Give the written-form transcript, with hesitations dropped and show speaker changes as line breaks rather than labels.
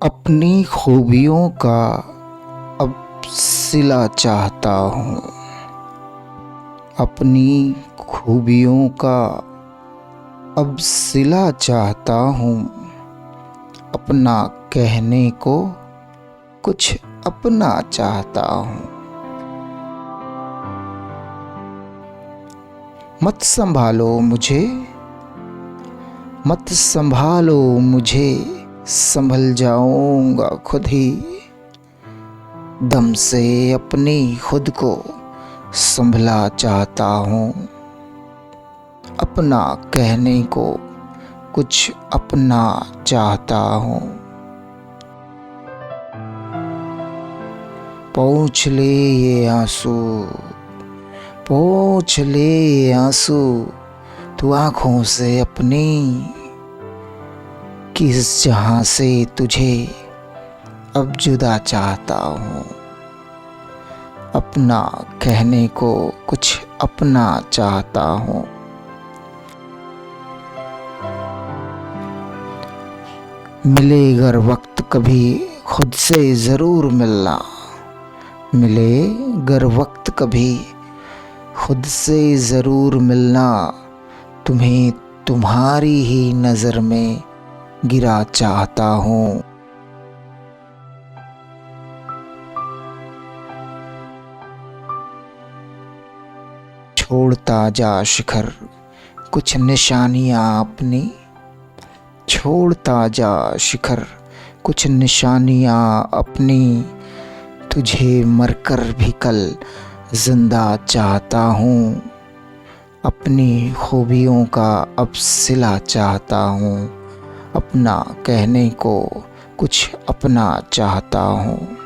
अपनी खूबियों का अब सिला चाहता हूँ। अपनी खूबियों का अब सिला चाहता हूँ। अपना कहने को कुछ अपना चाहता हूँ। मत संभालो मुझे, मत संभालो मुझे, संभल जाऊंगा खुद ही। दम से अपनी खुद को संभला चाहता हूँ। अपना कहने को कुछ अपना चाहता हूँ। पोंछ ले ये आंसू, पोंछ ले ये आंसू, तू आँखों से अपनी, किस जहां से तुझे अब जुदा चाहता हूँ। अपना कहने को कुछ अपना चाहता हूँ। मिले अगर वक्त कभी खुद से ज़रूर मिलना, मिले अगर वक्त कभी खुद से ज़रूर मिलना, तुम्हें तुम्हारी ही नज़र में गिरा चाहता हूँ। छोड़ता जा शिखर कुछ निशानियाँ अपनी, छोड़ता जा शिखर कुछ निशानियाँ अपनी, तुझे मरकर भी कल जिंदा चाहता हूँ। अपनी खूबियों का अब सिला चाहता हूँ। अपना कहने को कुछ अपना चाहता हूँ।